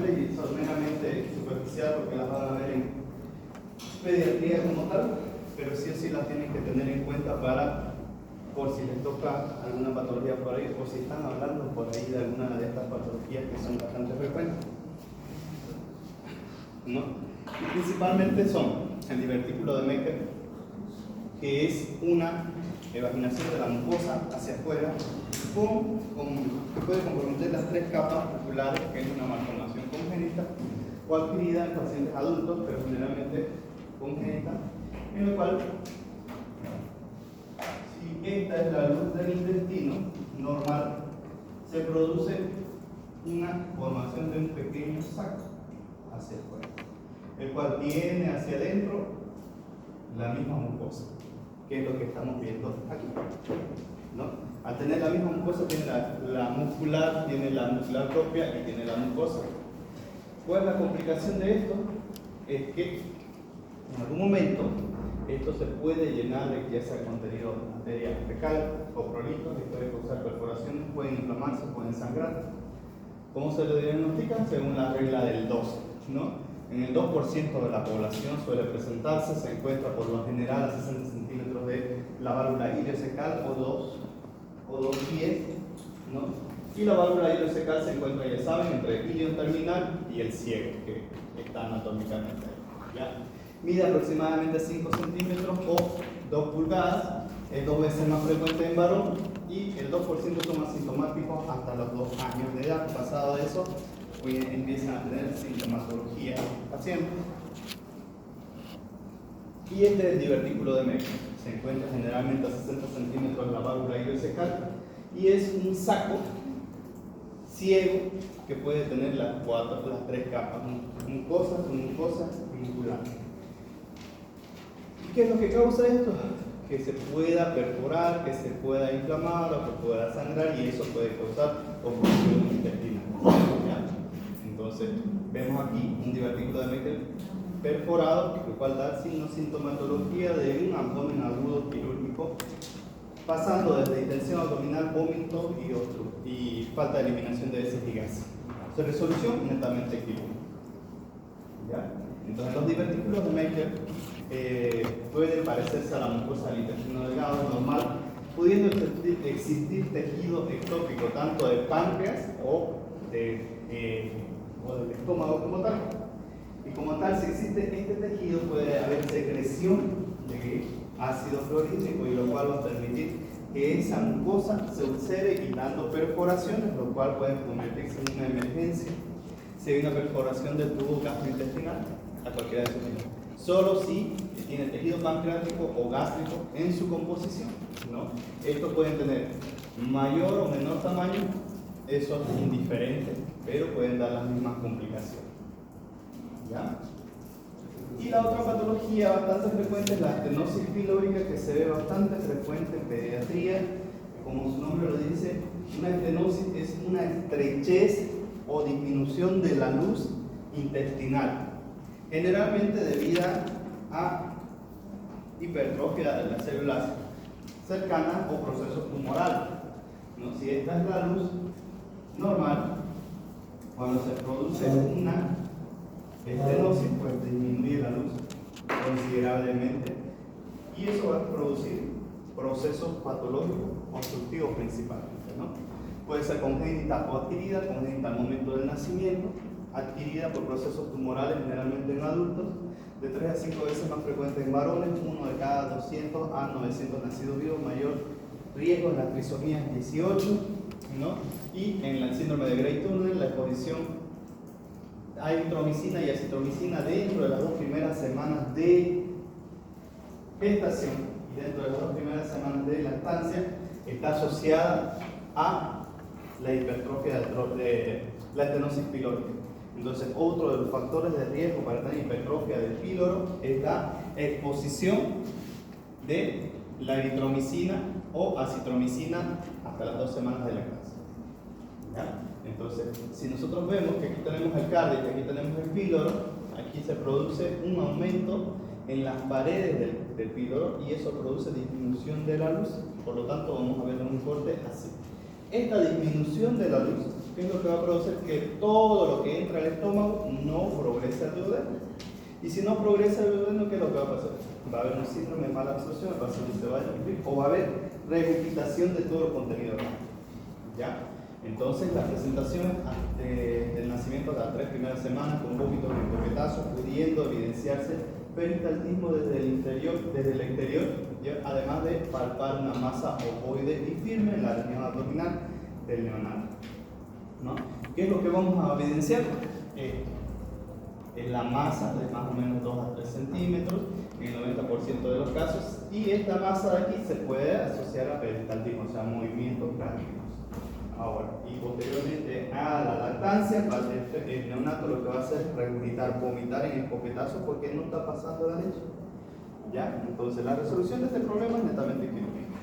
simple y meramente superficial porque las van a ver en pediatría como tal, pero sí o sí las tienen que tener en cuenta para, por si les toca alguna patología por ahí, o si están hablando por ahí de alguna de estas patologías que son bastante frecuentes, ¿no? Y principalmente son el divertículo de Meckel, que es una evaginación de la mucosa hacia afuera que puede comprometer las tres capas oculares, que es una malformación congénita o adquirida en pacientes adultos, pero generalmente congénita, en lo cual, si esta es la luz del intestino normal, se produce una formación de un pequeño saco hacia afuera, el cual tiene hacia adentro la misma mucosa, que es lo que estamos viendo aquí, ¿no? Al tener la misma mucosa, tiene la muscular propia y tiene la mucosa. ¿Cuál es la complicación de esto? Es que en algún momento esto se puede llenar de ya sea contenido de materia fecal o prolito, que puede causar perforaciones, pueden inflamarse, pueden sangrar. ¿Cómo se lo diagnostica? Según la regla del 2, ¿no? En el 2% de la población suele presentarse, se encuentra por lo general a 60 centímetros de la válvula ileocecal o 2 pies, ¿no? Y la válvula ileocecal se encuentra, ya saben, entre el ilion terminal y el ciego, que está anatómicamente ahí, ¿ya? Mide aproximadamente 5 centímetros o 2 pulgadas, es 2 veces más frecuente en varón y el 2% son asintomáticos hasta los 2 años de edad. Pasado de eso, hoy empiezan a tener sintomatología pacientes. Y este es el divertículo de Meckel. Se encuentra generalmente a 60 centímetros de la válvula ileocecal y es un saco ciego que puede tener las tres capas, mucosa, submucosa y muscular. ¿Y qué es lo que causa esto? Que se pueda perforar, que se pueda inflamar o que pueda sangrar, y eso puede causar obstrucción intestinal, ¿ya? Entonces, vemos aquí un divertículo de Meckel perforado, lo cual da sintomatología de un abdomen agudo quirúrgico, pasando desde distensión abdominal, vómito y falta de eliminación de heces y gases. Su resolución netamente quirúrgica, ¿ya? Entonces, los divertículos de Meckel pueden parecerse a la mucosa del intestino delgado normal, pudiendo existir tejido ectópico tanto de páncreas o del estómago como tal. Y como tal, si existe este tejido, puede haber secreción de ácido clorhídrico, y lo cual va a permitir que esa mucosa se ulcere y dando perforaciones, lo cual puede convertirse en una emergencia si hay una perforación del tubo gastrointestinal a cualquiera de sus niveles. Solo si tiene tejido pancreático o gástrico en su composición, ¿no? Estos pueden tener mayor o menor tamaño, eso es indiferente, pero pueden dar las mismas complicaciones, ¿ya? Y la otra patología bastante frecuente es la estenosis pilórica, que se ve bastante frecuente en pediatría. Como su nombre lo dice, una estenosis es una estrechez o disminución de la luz intestinal, generalmente debida a hipertrofia de las células cercanas o procesos tumorales, ¿no? Si esta es la luz normal, cuando se produce una estenosis, pues disminuye la luz considerablemente, y eso va a producir procesos patológicos obstructivos principalmente, ¿no? Puede ser congénita o adquirida, congénita al momento del nacimiento, adquirida por procesos tumorales generalmente en adultos, de 3 a 5 veces más frecuente en varones, 1 de cada 200 a 900 nacidos vivos, mayor riesgo en las trisomías 18, ¿no? Y en el síndrome de Gray-Tunnel, la exposición a eritromicina y acitromicina dentro de las 2 primeras semanas de gestación y dentro de las 2 primeras semanas de lactancia está asociada a la hipertrofia de la estenosis pilórica. Entonces, otro de los factores de riesgo para tener hipertrofia del píloro es la exposición de la eritromicina o acitromicina hasta las 2 semanas de lactancia, ¿ya? Entonces, si nosotros vemos que aquí tenemos el cardio y aquí tenemos el píloro, aquí se produce un aumento en las paredes del píloro y eso produce disminución de la luz. Por lo tanto, vamos a ver un corte así. Esta disminución de la luz ¿qué es lo que va a producir? Que todo lo que entra al estómago no progresa al duodeno. Y si no progresa el duodeno, ¿qué es lo que va a pasar? Va a haber un síndrome de mala absorción, el paciente se va a cumplir, o va a haber regurgitación de todo el contenido gástrico. ¿Ya? Entonces, las presentaciones del nacimiento de las 3 primeras semanas con vómitos y coquetazos, pudiendo evidenciarse peristaltismo desde el exterior, ¿ya? Además de palpar una masa ovoide y firme en la región abdominal del neonato, ¿no? ¿Qué es lo que vamos a evidenciar? En la masa de más o menos 2 a 3 centímetros en el 90% de los casos, y esta masa de aquí se puede asociar a peristaltismo, o sea, movimientos gástricos. Ahora, y posteriormente a la lactancia, el neonato lo que va a hacer es regurgitar, vomitar en escopetazo porque no está pasando la leche. ¿Ya? Entonces, la resolución de este problema es netamente quirúrgica.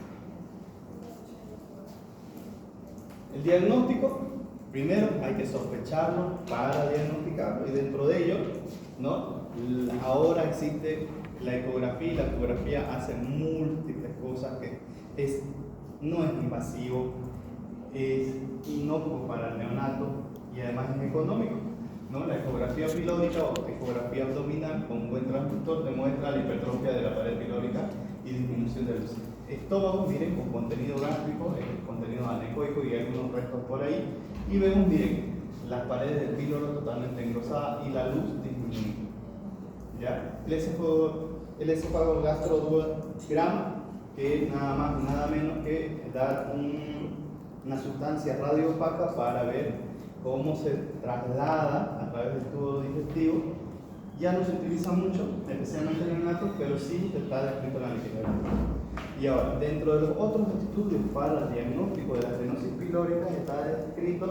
El diagnóstico, primero hay que sospecharlo para diagnosticarlo, y dentro de ello, ¿no? Ahora existe la ecografía, y la ecografía hace múltiples cosas que no es invasivo, es inocuo para el neonato y además es económico, ¿no? La ecografía pilórica o ecografía abdominal con buen transductor demuestra la hipertrofia de la pared pilórica y disminución del estómago, miren, con contenido gástrico, contenido anecoico y algunos restos por ahí, y vemos, miren, las paredes del píloro totalmente engrosadas y la luz disminuida. ¿Ya? El esófago gastroduoderamo, que es nada más y nada menos que dar una sustancia radioopaca para ver cómo se traslada a través del tubo digestivo. Ya no se utiliza mucho, especialmente en el neonato, pero sí está descrito en la literatura. Y ahora, dentro de los otros estudios para el diagnóstico de la estenosis pilórica está descrito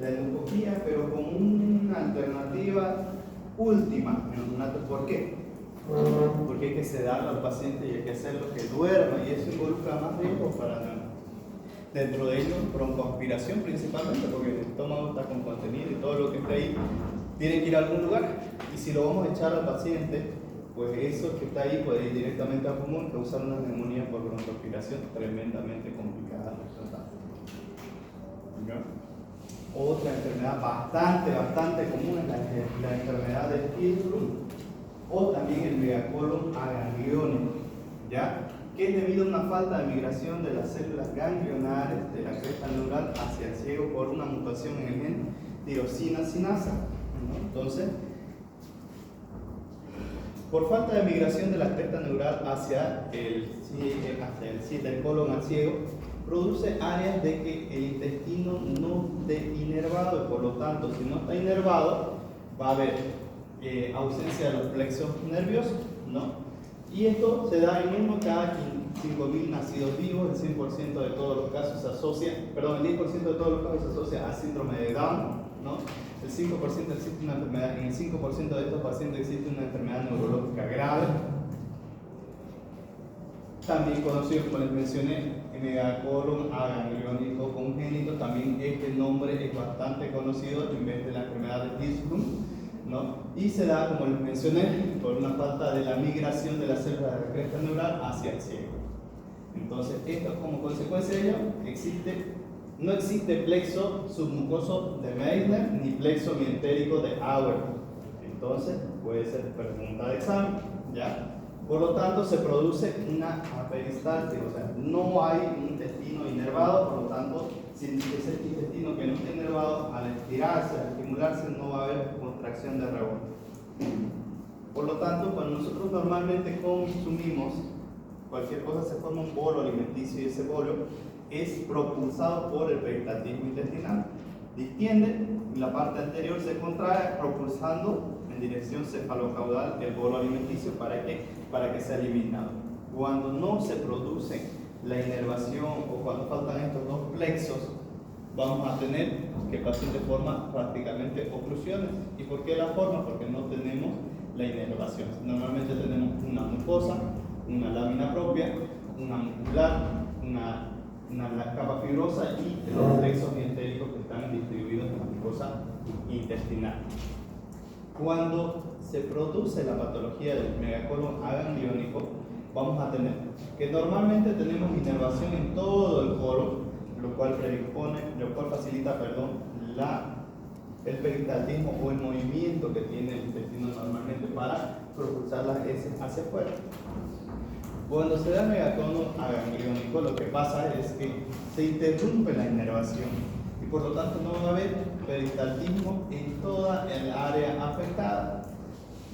la endoscopía, pero como una alternativa última en los neonatos. ¿Por qué? Porque hay que sedarlo al paciente y hay que hacerlo que duerma, y eso involucra más riesgos para el neonato. Dentro de ellos, broncoaspiración principalmente, porque el estómago está con contenido y todo lo que está ahí tiene que ir a algún lugar. Y si lo vamos a echar al paciente, pues eso que está ahí puede ir directamente al pulmón, causar una neumonía por broncoaspiración tremendamente complicada de tratar. Otra enfermedad bastante común es la enfermedad de Hirschsprung, o también el megacolon agangliónico, ¿ya? Que es debido a una falta de migración de las células ganglionares de la cresta neural hacia el ciego por una mutación en el gen tirosina sinasa, ¿no? Entonces, por falta de migración de la cresta neural hacia el colon al ciego, produce áreas de que el intestino no esté inervado, y por lo tanto, si no está inervado, va a haber ausencia de los plexos nerviosos, ¿no? Y esto se da en 1 cada 5.000 nacidos vivos. El 100% de todos los casos se asocia, perdón, el 10% de todos los casos se asocia a síndrome de Down, ¿no? El 5% existe una enfermedad, en el 5% de estos pacientes existe una enfermedad neurológica grave, también conocido, como les mencioné, megacolon agangliónico congénito. También este nombre es bastante conocido en vez de la enfermedad de Hirschsprung, ¿no? Y se da, como les mencioné, por una falta de la migración de las células de la cresta neural hacia el ciego. Entonces, esto, como consecuencia de ello, no existe plexo submucoso de Meissner ni plexo mientérico de Auer. Entonces, puede ser pregunta de examen, ¿ya? Por lo tanto, se produce una aperistalsis, o sea, no hay un intestino inervado. Por lo tanto, si ese intestino que no está inervado, al estirarse, al estimularse, no va a haber contracción de rebote. Por lo tanto, cuando nosotros normalmente consumimos cualquier cosa, se forma un bolo alimenticio, y ese bolo es propulsado por el peristaltismo intestinal. Distiende y la parte anterior se contrae, propulsando en dirección cefalocaudal el bolo alimenticio para que sea eliminado. Cuando no se produce la inervación o cuando faltan estos dos plexos, vamos a tener que el paciente forma prácticamente oclusiones. ¿Y por qué la forma? Porque no tenemos la inervación. Normalmente tenemos una mucosa, una lámina propia, una muscular, una capa fibrosa y los plexos mientéricos que están distribuidos en la mucosa intestinal. Cuando se produce la patología del megacolon agangliónico, vamos a tener que normalmente tenemos inervación en todo el colon, lo cual facilita el peristaltismo o el movimiento que tiene el intestino normalmente para propulsar las heces hacia afuera. Cuando se da megatono agangliónico, lo que pasa es que se interrumpe la inervación y por lo tanto no va a haber peristaltismo en toda el área afectada.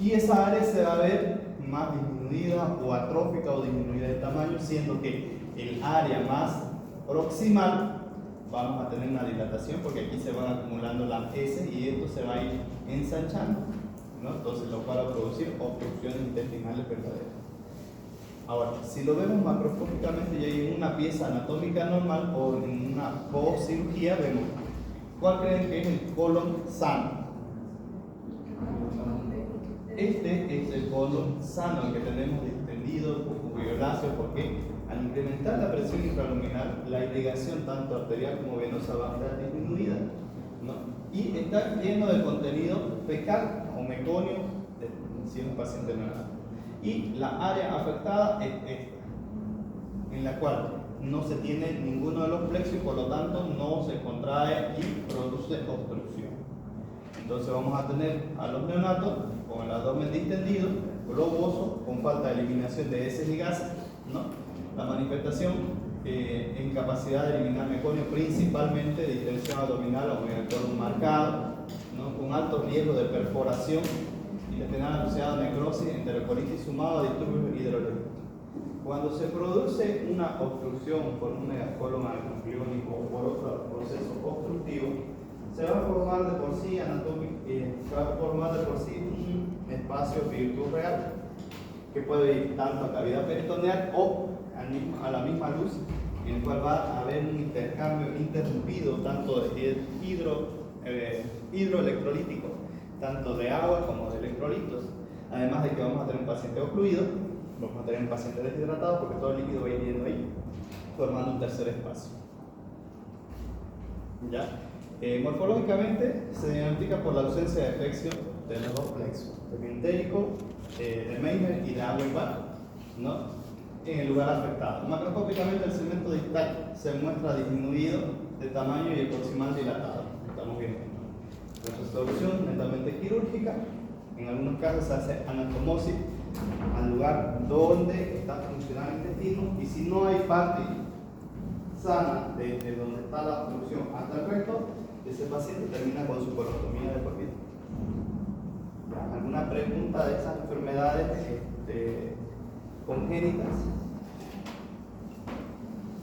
Y esa área se va a ver más disminuida o atrófica o disminuida de tamaño, siendo que el área más proximal vamos a tener una dilatación porque aquí se van acumulando las heces y esto se va a ir ensanchando, ¿no? Entonces lo cual va a producir obstrucciones intestinales verdaderas. Ahora, si lo vemos macroscópicamente ya en una pieza anatómica normal o en una postcirugía, vemos cuál creen que es el colon sano. Este es el colon sano, el que tenemos distendido, poco violáceo, porque al incrementar la presión infraluminal, la irrigación tanto arterial como venosa va a estar disminuida, ¿no? Y está lleno de contenido fecal o meconio, si es un paciente neonato. Y la área afectada es esta, en la cual no se tiene ninguno de los plexos y por lo tanto no se contrae y produce obstrucción. Entonces vamos a tener a los neonatos con el abdomen distendido, globoso, con falta de eliminación de heces y gases, ¿no? La manifestación en capacidad de eliminar meconio, principalmente de distensión abdominal o en el colon marcado, ¿no? Con alto riesgo de perforación intestinal asociada a necrosis, enterocolitis sumado a disturbios hidrológicos. Cuando se produce una obstrucción por un megacolon agangliónico o por otro proceso obstructivo, se va a formar de por sí se va a formar de por sí un espacio virtual que puede ir tanto a cavidad peritoneal o a la misma luz, en el cual va a haber un intercambio interrumpido tanto de hidroelectrolítico, tanto de agua como de electrolitos, además de que vamos a tener un paciente ocluido, vamos a tener un paciente deshidratado porque todo el líquido va a ir yendo ahí, formando un tercer espacio. ¿Ya? Morfológicamente se diagnostica por la ausencia de efección de los dos plexos, de entérico, de Meimer y de Auerbach, ¿no? En el lugar afectado. Macroscópicamente el segmento distal se muestra disminuido de tamaño y el proximal dilatado. Estamos viendo. La resolución netamente quirúrgica. En algunos casos se hace anastomosis al lugar donde está funcionando el intestino y si no hay parte sana desde donde está la obstrucción hasta el recto, ese paciente termina con su colostomía de por vida. ¿Alguna pregunta de esas enfermedades congénitas?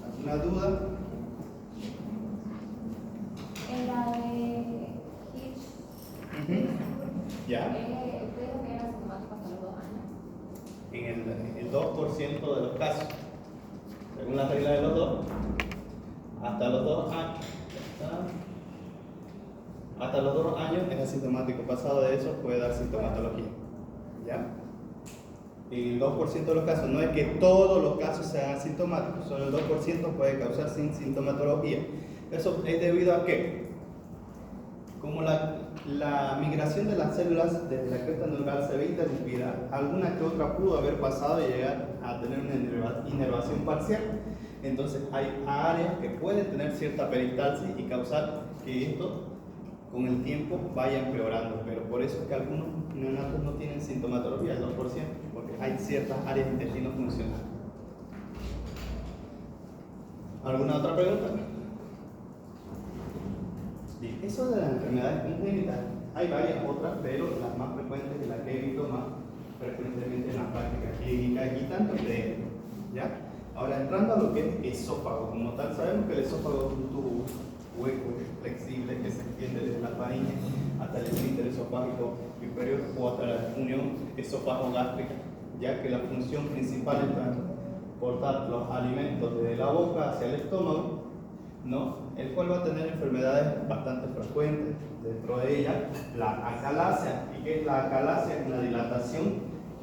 ¿Alguna duda? En la de Hitch, ¿Ya? ¿usted dijo que era asintomático hasta los 2 años? En el 2% de los casos, según la regla de los 2, hasta los 2 años. Hasta los 2 años es asintomático. Pasado de eso puede dar sintomatología. ¿Ya? En el 2% de los casos, no es que todos los casos sean asintomáticos, solo el 2% puede causar sin sintomatología. ¿Eso es debido a qué? Como la migración de las células desde la cresta neural se ve interrumpida, alguna que otra pudo haber pasado y llegar a tener una inervación parcial. Entonces hay áreas que pueden tener cierta peristalsis y causar que esto con el tiempo vaya empeorando, pero por eso es que algunos neonatos no tienen sintomatología, el 2%, porque hay ciertas áreas de intestino funcionales. ¿Alguna otra pregunta? Bien, eso de las enfermedades congénitas, hay varias otras, pero las más frecuentes y las que he visto más frecuentemente en la práctica clínica y tanto de ¿ya? Ahora, entrando a lo que es esófago, como tal, sabemos que el esófago es un tubo hueco, flexible, que se extiende desde la faringe hasta el esfínter esofágico inferior o hasta la unión esófago-gástrica, ya que la función principal es transportar los alimentos desde la boca hacia el estómago, ¿no? El cual va a tener enfermedades bastante frecuentes, dentro de ellas la acalasia. ¿Y qué es la acalasia? Es la dilatación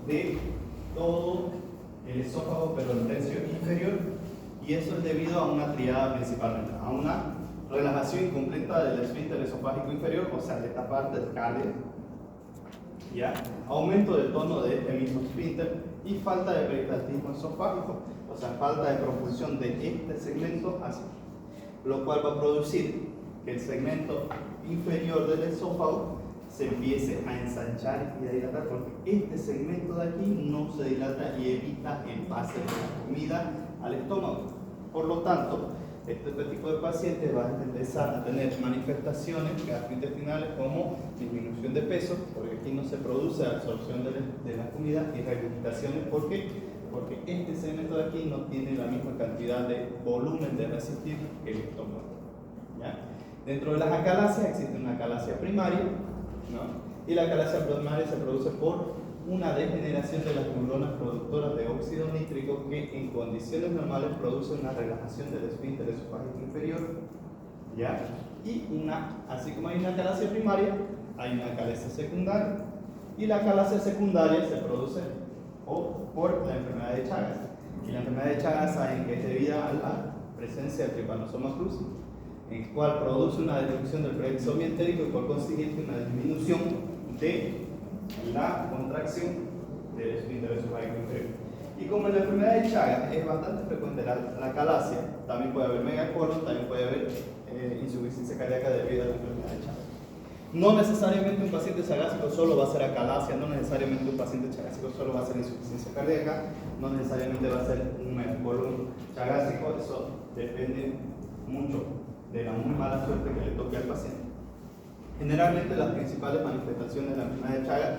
de todo el esófago, pero el tercio inferior, y eso es debido a una triada principalmente, a una relajación incompleta del esfínter esofágico inferior, o sea, de esta parte del cáliz, ¿ya? Aumento del tono de este mismo esfínter y falta de peristaltismo esofágico, o sea, falta de propulsión de este segmento hacia, lo cual va a producir que el segmento inferior del esófago se empiece a ensanchar y a dilatar, porque este segmento de aquí no se dilata y evita el pase de la comida al estómago. Por lo tanto, este tipo de pacientes va a empezar a tener manifestaciones gastrointestinales como disminución de peso, porque aquí no se produce absorción de la comida, y regurgitaciones. ¿Por qué? Porque este segmento de aquí no tiene la misma cantidad de volumen de resistir que el estómago. ¿Ya? Dentro de las acalasias existe una acalasia primaria, ¿no? Y la acalasia primaria se produce por una degeneración de las neuronas productoras de óxido nítrico que en condiciones normales produce una relajación del esfínter esofágico inferior, ¿ya? Y así como hay una acalasia primaria, hay una acalasia secundaria, y la acalasia secundaria se produce por la enfermedad de Chagas, y la enfermedad de Chagas saben que es debida a la presencia del trypanosoma cruzi, en el cual produce una disminución del preexomio entérico y por consiguiente una disminución de la contracción del esfínter esofágico inferior. Y como en la enfermedad de Chagas es bastante frecuente la acalasia, también puede haber megacolon, también puede haber insuficiencia cardíaca debido a la enfermedad de Chagas. No necesariamente un paciente chagásico solo va a ser acalasia, no necesariamente un paciente chagásico solo va a ser insuficiencia cardíaca, no necesariamente va a ser un megacolon chagásico, eso depende mucho de la muy mala suerte que le toque al paciente. Generalmente las principales manifestaciones de la enfermedad de Chagas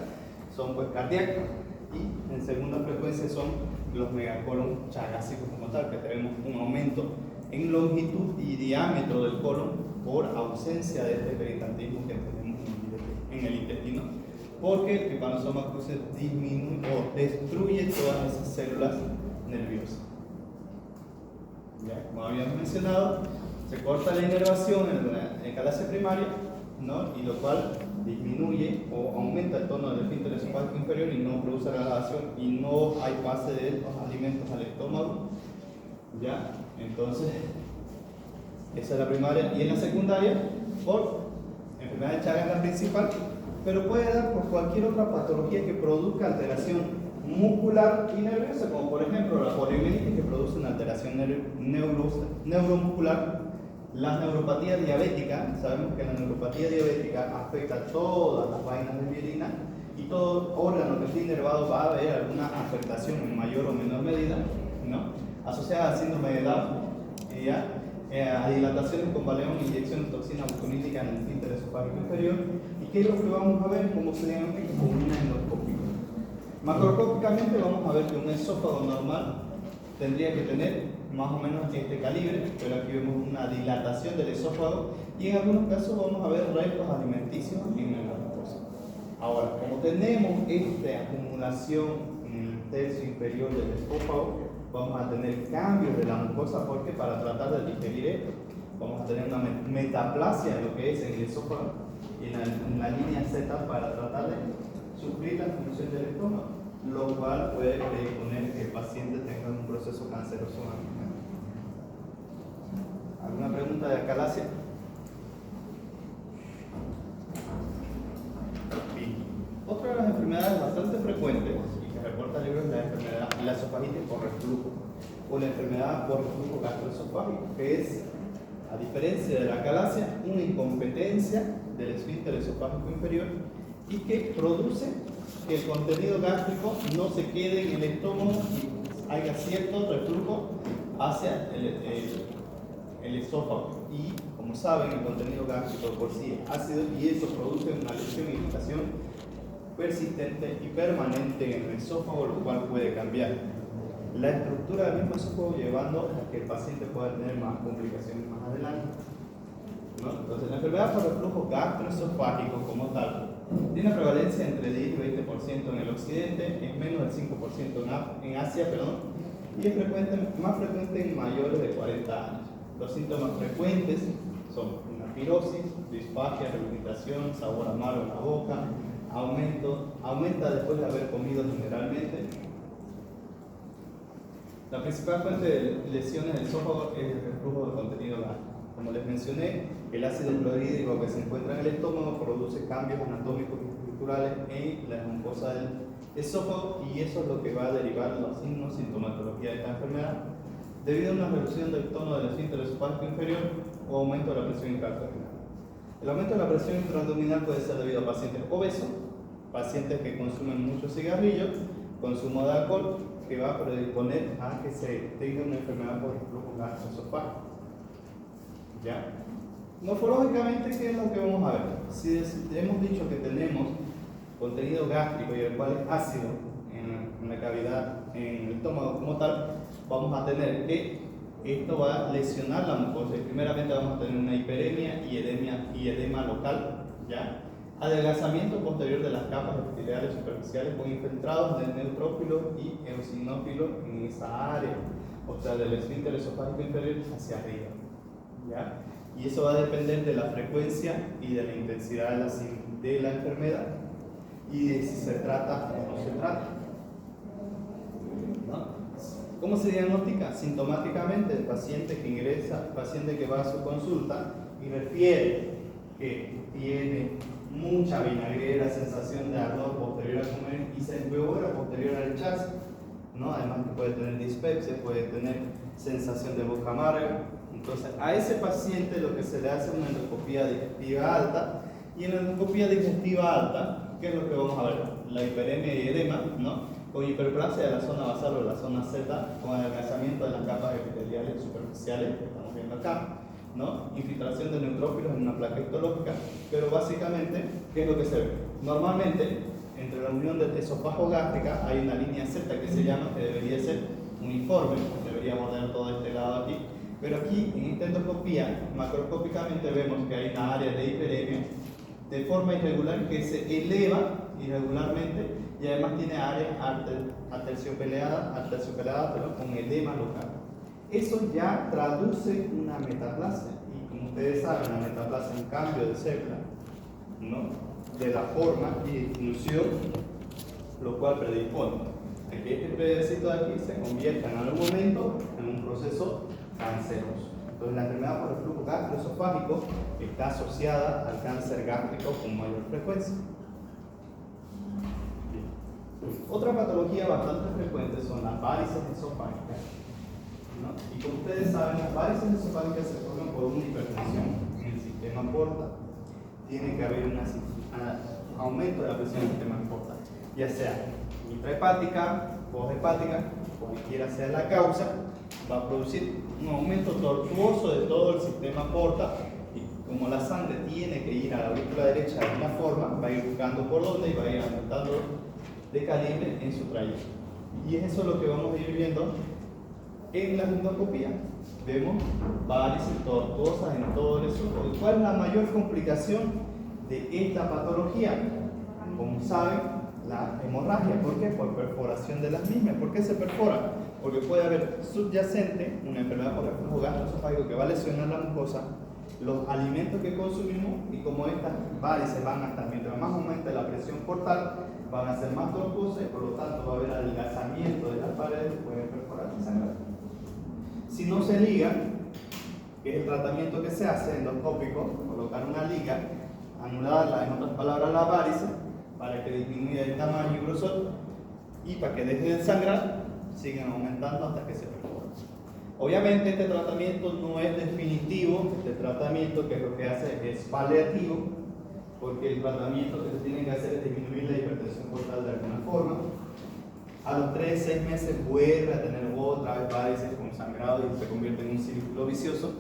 son pues cardíacas, y en segunda frecuencia son los megacolon chagásicos como tal, que tenemos un aumento en longitud y diámetro del colon por ausencia de este peritantismo que tenemos en el intestino, porque el trypanosoma cruzi disminuye o destruye todas esas células nerviosas. ¿Ya? Como habíamos mencionado, se corta la inervación en la acalasia primaria, ¿no? Y lo cual disminuye o aumenta el tono del esfínter esofágico inferior y no produce relajación y no hay pase de los alimentos al estómago. ¿Ya? Entonces, esa es la primaria. Y en la secundaria, por enfermedad de Chagas la principal, pero puede dar por cualquier otra patología que produzca alteración muscular y nerviosa, como por ejemplo la poliomielitis, que produce una alteración neuromuscular. La neuropatía diabética, sabemos que la neuropatía diabética afecta todas las vainas de mielina, y todo órgano que esté inervado va a haber alguna afectación en mayor o menor medida, ¿no? Asociada al síndrome de Down, a dilataciones con baleón, inyección de toxina buconítica en el esfínter esofágico inferior. ¿Y qué es lo que vamos a ver? ¿Cómo se diagnostica? Con una endoscopia. Macroscópicamente vamos a ver que un esófago normal tendría que tener más o menos este calibre, pero aquí vemos una dilatación del esófago y en algunos casos vamos a ver restos alimenticios en la mucosa. Ahora, como tenemos esta acumulación en el tercio inferior del esófago, vamos a tener cambios de la mucosa, porque para tratar de digerir esto vamos a tener una metaplasia en lo que es en el esófago y en la línea Z para tratar de suplir la función del estómago, lo cual puede predisponer que el paciente tenga un proceso canceroso. ¿Alguna pregunta de acalasia? Bien. Otra de las enfermedades bastante frecuentes y que reporta el libro es la enfermedad, la esofagitis por reflujo, o la enfermedad por reflujo gastroesofágico, que es, a diferencia de la acalasia, una incompetencia del esfínter esofágico inferior y que produce que el contenido gástrico no se quede en el estómago y haya cierto reflujo hacia el esófago. Y como saben, el contenido gástrico por sí es ácido y eso produce una lesión e irritación persistente y permanente en el esófago, lo cual puede cambiar la estructura del mismo esófago, llevando a que el paciente pueda tener más complicaciones más adelante, ¿no? Entonces, la enfermedad por reflujo gastroesofágico como tal tiene una prevalencia entre 10 y 20% en el occidente, es menos del 5% en Asia, y es más frecuente en mayores de 40 años. Los síntomas frecuentes son una pirosis, disfagia, regurgitación, sabor amargo en la boca, aumenta después de haber comido generalmente. La principal fuente de lesiones del esófago es el reflujo de contenido gástrico. Como les mencioné, el ácido clorhídrico que se encuentra en el estómago produce cambios anatómicos y estructurales en la mucosa del esófago, y eso es lo que va a derivar los signos, sintomatología de esta enfermedad, debido a una reducción del tono del esfínter esofágico inferior o aumento de la presión intracraneal. El aumento de la presión intraabdominal puede ser debido a pacientes obesos, pacientes que consumen muchos cigarrillos, consumo de alcohol, que va a predisponer a que se tenga una enfermedad por reflujo gastroesofágico. ¿Ya? Morfológicamente, ¿qué es lo que vamos a ver? Si hemos dicho que tenemos contenido gástrico y el cual es ácido en la cavidad, en el estómago como tal, vamos a tener que esto va a lesionar la mucosa y primeramente vamos a tener una hiperemia y edema local, ¿ya? Adelgazamiento posterior de las capas epiteliales superficiales con infiltrados del neutrófilo y eosinófilo en esa área, o sea, del esfínter esofágico inferior hacia arriba, ¿ya? Y eso va a depender de la frecuencia y de la intensidad de la enfermedad y de si se trata o no se trata, ¿no? ¿Cómo se diagnostica? Sintomáticamente, el paciente que ingresa, el paciente que va a su consulta y refiere que tiene mucha vinagrera, sensación de ardor posterior a comer y se empeora posterior al echarse, ¿no? Además que puede tener dispepsia, puede tener sensación de boca amarga. Entonces, a ese paciente lo que se le hace es una endoscopía digestiva alta, y en la endoscopía digestiva alta, ¿qué es lo que vamos a ver? La hiperemia y edema, ¿no? Con hiperplasia de la zona basal o de la zona Z, con adelgazamiento de las capas epiteliales superficiales que estamos viendo acá, ¿no? Infiltración de neutrófilos en una placa histológica, pero básicamente, ¿qué es lo que se ve? Normalmente, entre la unión de esofago gástrica hay una línea Z que se llama, que debería ser uniforme, debería bordear todo este lado aquí, pero aquí en esta endoscopía, macroscópicamente vemos que hay una área de hiperemia de forma irregular que se eleva irregularmente y además tiene área aterciopelada, pero con edema local. Eso ya traduce una metaplasia, y como ustedes saben, la metaplasia es un cambio de célula, ¿no? De la forma y distribución, lo cual predispone a que este pedacito de aquí se convierta en algún momento en un proceso canceroso. Entonces, la enfermedad por reflujo gastroesofágico está asociada al cáncer gástrico con mayor frecuencia. Otra patología bastante frecuente son las varices esofágicas, ¿no? Y como ustedes saben, las varices esofágicas se forman por una hipertensión en el sistema porta. Tiene que haber un aumento de la presión del sistema porta, ya sea intrahepática, posthepática, cualquiera sea la causa, va a producir un aumento tortuoso de todo el sistema porta, y como la sangre tiene que ir a la aurícula derecha de una forma, va a ir buscando por dónde y va a ir aumentando de calibre en su trayecto. Y es eso lo que vamos a ir viendo en la endoscopía. Vemos varices tortuosas en todo el esófago. ¿Cuál es la mayor complicación de esta patología? Como saben, la hemorragia. ¿Por qué? Por perforación de las mismas. ¿Por qué se perfora? Porque puede haber subyacente una enfermedad por reflujo gastroesofágico que va a lesionar la mucosa, los alimentos que consumimos, y como estas varices van hasta, mientras más aumente la presión portal, van a ser más tortuosas y por lo tanto va a haber adelgazamiento de las paredes que pueden perforar y sangrar. Si no se liga, que es el tratamiento que se hace endoscópico, colocar una liga, anularla, en otras palabras la varice, para que disminuya el tamaño y grosor, y para que deje de sangrar, siguen aumentando hasta que se perfora. Obviamente este tratamiento no es definitivo, este tratamiento que lo que hace es paliativo, porque el tratamiento que se tiene que hacer es disminuir la hipertensión portal de alguna forma. A los 3-6 meses vuelve a tener otra vez varices con sangrado y se convierte en un círculo vicioso,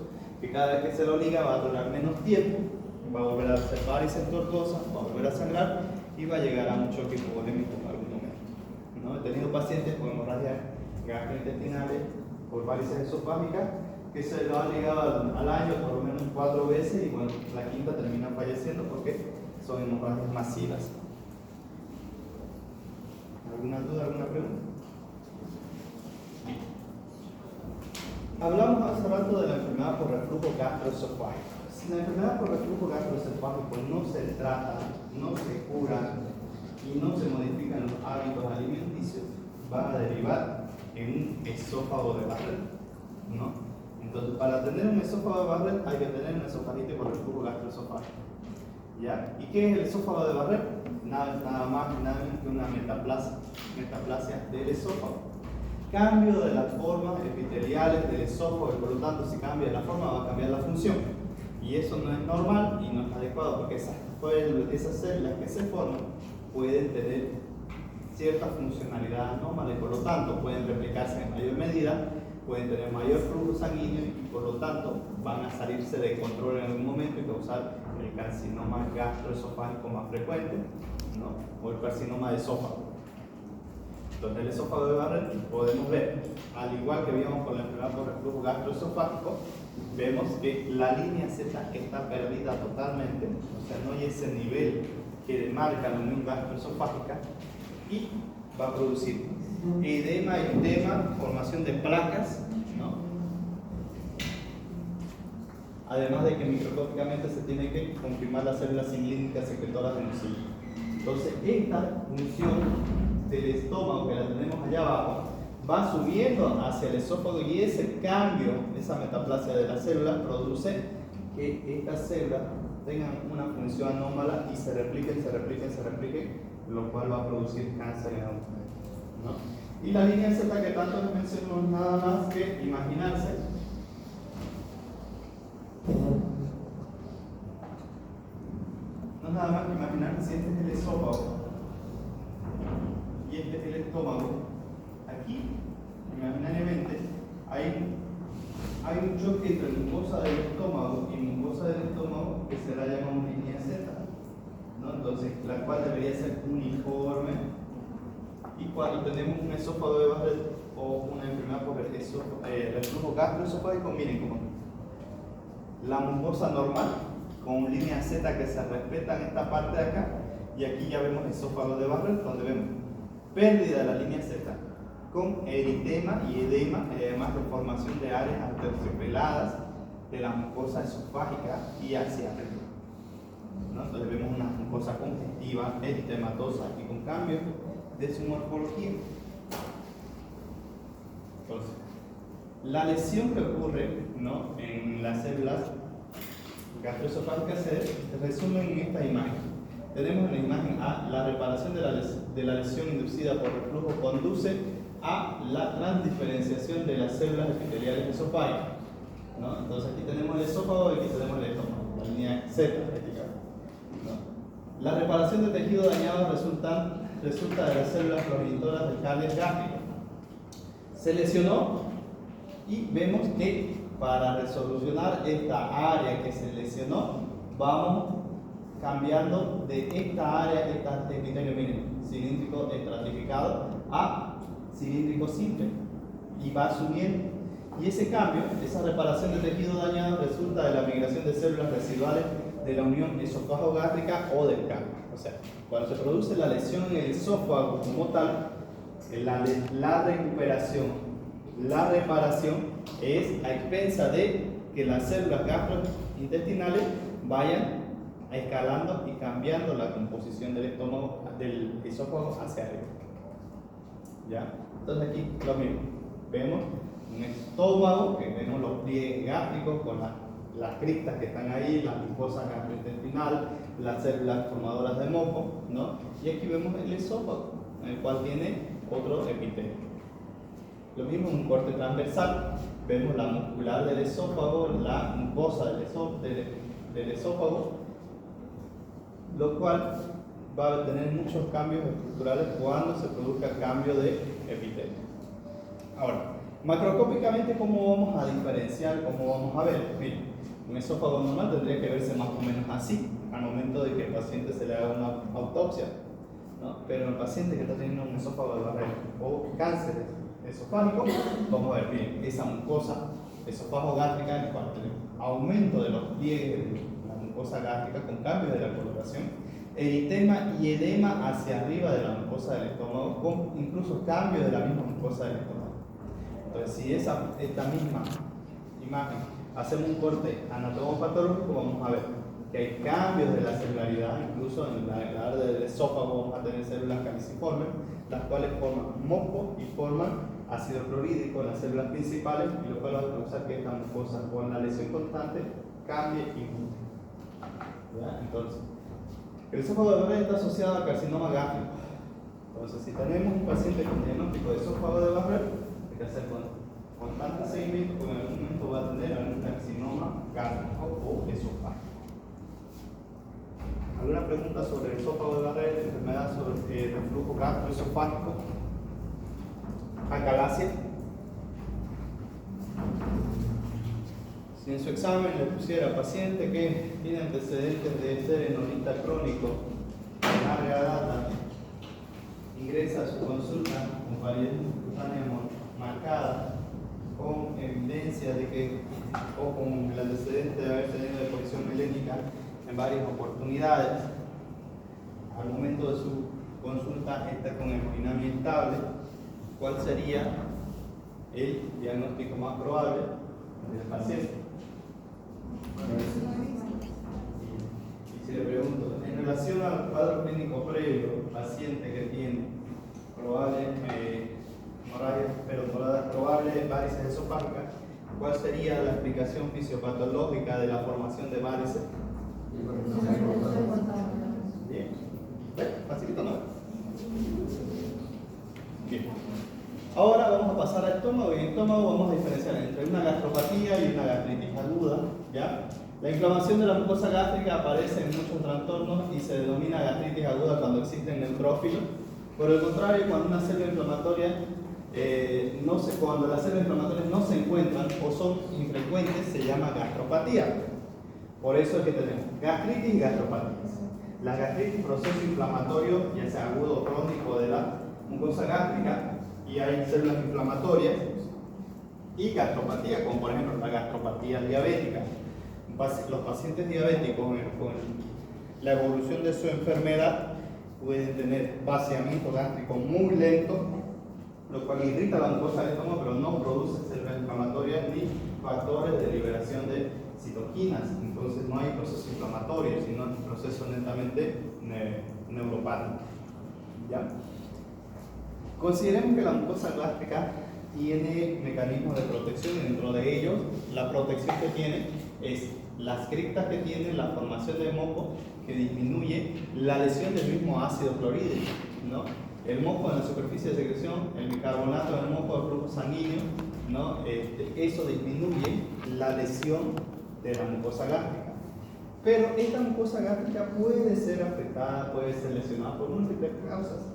que cada vez que se lo liga va a durar menos tiempo, va a volver a hacer varices tortuosas, va a volver a sangrar y va a llegar a un choque hipovolémico en algún momento, ¿no? He tenido pacientes con hemorragias gastrointestinales por varices esofágicas que se lo han ligado al año por lo menos 4 veces, y bueno, la quinta termina falleciendo porque son hemorragias masivas. ¿Alguna duda, alguna pregunta? Hablamos hace rato de la enfermedad por reflujo gastroesofágico. Si la enfermedad por reflujo gastroesofágico no se trata, no se cura y no se modifican los hábitos alimenticios, va a derivar en un esófago de Barrett, ¿no? Entonces, para tener un esófago de Barrett hay que tener una esofagitis por reflujo gastroesofágico, ¿ya? ¿Y qué es el esófago de Barrett? Nada más y nada menos que una metaplasia del esófago. Cambio de las formas epiteliales del esófago, y por lo tanto, si cambia la forma, va a cambiar la función. Y eso no es normal y no es adecuado porque esas células que se forman pueden tener cierta funcionalidad anómala y por lo tanto pueden replicarse en mayor medida, pueden tener mayor flujo sanguíneo y por lo tanto van a salirse de control en algún momento y causar el carcinoma gastroesofágico más frecuente, ¿no? O el carcinoma de esófago. Entonces el esófago de Barrett podemos ver, al igual que vimos con la enfermedad por reflujo gastroesofágico, vemos que la línea Z está perdida totalmente, o sea, no hay ese nivel que demarca la unión gastroesofágica y va a producir edema, formación de placas, ¿no? Además de que microscópicamente se tiene que confirmar las células cilíndricas secretoras de mucillo. Entonces, esta función del estómago que la tenemos allá abajo va subiendo hacia el esófago y ese cambio, esa metaplasia de las células produce que estas células tengan una función anómala y se repliquen, lo cual va a producir cáncer en algún momento, ¿no? Y la línea Z que tanto les menciono es nada más que imaginarse si este es el esófago y este es el estómago. Aquí, imaginariamente, hay un choque entre mucosa del estómago y mucosa del estómago que se la llamamos línea Z, ¿no? Entonces, la cual debería ser uniforme. Y cuando tenemos un esófago de Barrett o una enfermedad por reflujo gastroesofágico, miren cómo la mucosa normal con línea Z que se respeta en esta parte de acá, y aquí ya vemos esófago de Barrett donde vemos pérdida de la línea Z con eritema y edema, y además de formación de áreas aterciopeladas de la mucosa esofágica y hacia arriba, ¿no? Entonces vemos una mucosa congestiva, eritematosa y con cambios de su morfología. Entonces, la lesión que ocurre, ¿no?, en las células gastroesofágicas se resume en esta imagen. Tenemos en la imagen A, la reparación de la lesión inducida por reflujo conduce a la transdiferenciación de las células epiteliales esofágicas, ¿no? Entonces aquí tenemos el esófago y aquí tenemos el estómago, la línea Z, ¿no? La reparación de tejido dañado resulta de las células progenitoras del cáliz gástrico. Se lesionó y vemos que para resolucionar esta área que se lesionó, vamos cambiando de esta área, este epitelio mínimo, cilíndrico estratificado, a cilíndrico simple, y va subiendo. Y ese cambio, esa reparación de tejido dañado, resulta de la migración de células residuales de la unión esófago-gástrica o del cáliz. O sea, cuando se produce la lesión en el esófago como tal, la recuperación, la reparación es a expensa de que las células gastrointestinales vayan escalando y cambiando la composición del estómago, del esófago hacia arriba. ¿Ya? Entonces aquí lo mismo, vemos un estómago, que vemos los pliegues gástricos con las cristas que están ahí, la mucosa gastrointestinal, las células formadoras de moco, ¿no? Y aquí vemos el esófago, en el cual tiene otro epitelio. Lo mismo en un corte transversal, vemos la muscular del esófago, la mucosa del esófago, lo cual va a tener muchos cambios estructurales cuando se produzca el cambio de epitelio. Ahora, macroscópicamente, ¿cómo vamos a diferenciar? ¿Cómo vamos a ver? Miren, un esófago normal tendría que verse más o menos así al momento de que el paciente se le haga una autopsia, ¿no? Pero el paciente que está teniendo un esófago de Barrett o cáncer esofágico, vamos a ver bien esa mucosa esofágico-gástrica en el cual tenemos aumento de los pliegues de la mucosa gástrica con cambios de la coloración, eritema y edema hacia arriba de la mucosa del estómago con incluso cambios de la misma mucosa del estómago. Entonces, si esta misma imagen hacemos un corte anatomopatológico, vamos a ver que hay cambios de la celularidad, incluso en la área del esófago vamos a tener células caliciformes, las cuales forman moco y forman ácido clorhídrico en las células principales, y lo cual va a causar que esta mucosa con la lesión constante cambie y mute. ¿Ya? Entonces, el esófago de Barrett está asociado al carcinoma gástrico. Entonces, si tenemos un paciente con diagnóstico de esófago de Barrett, hay que hacer constante seguimiento, pues en algún momento va a tener algún carcinoma gástrico o esofágico. ¿Alguna pregunta sobre el esófago de Barrett, enfermedad sobre reflujo gastroesofágico? Acalasia. Si en su examen le pusiera paciente que tiene antecedentes de ser enolita crónico, en área data, ingresa a su consulta con validez cutánea marcada, con evidencia de que, o con el antecedente de haber tenido deposición melénica en varias oportunidades, al momento de su consulta está con hemodinamia estable, ¿cuál sería el diagnóstico más probable del paciente? Y si le pregunto, en relación al cuadro clínico previo, paciente que tiene probable probable varices esofágicas, ¿cuál sería la explicación fisiopatológica de la formación de varices? Bien. Facilito, ¿no? Bien. Ahora vamos a pasar al estómago, y en estómago vamos a diferenciar entre una gastropatía y una gastritis aguda, ¿ya? La inflamación de la mucosa gástrica aparece en muchos trastornos y se denomina gastritis aguda cuando existen neutrófilos. Por el contrario, cuando una célula inflamatoria cuando las células inflamatorias no se encuentran o son infrecuentes, se llama gastropatía. Por eso es que tenemos gastritis y gastropatías. La gastritis, proceso inflamatorio, ya sea agudo o crónico de la mucosa gástrica, y hay células inflamatorias, y gastropatía, como por ejemplo la gastropatía diabética. Los pacientes diabéticos con la evolución de su enfermedad pueden tener vaciamiento gástrico muy lento, lo cual irrita la mucosa del estómago, pero no produce células inflamatorias ni factores de liberación de citoquinas. Entonces no hay proceso inflamatorio, sino un proceso netamente neuropático. ¿Ya? Consideremos que la mucosa gástrica tiene mecanismos de protección, y dentro de ellos la protección que tiene es las criptas que tiene, la formación de moco que disminuye la lesión del mismo ácido clorhídrico, ¿no? El moco en la superficie de secreción, el bicarbonato en el moco de flujo sanguíneo, ¿no? Eso disminuye la lesión de la mucosa gástrica. Pero esta mucosa gástrica puede ser afectada, puede ser lesionada por múltiples causas.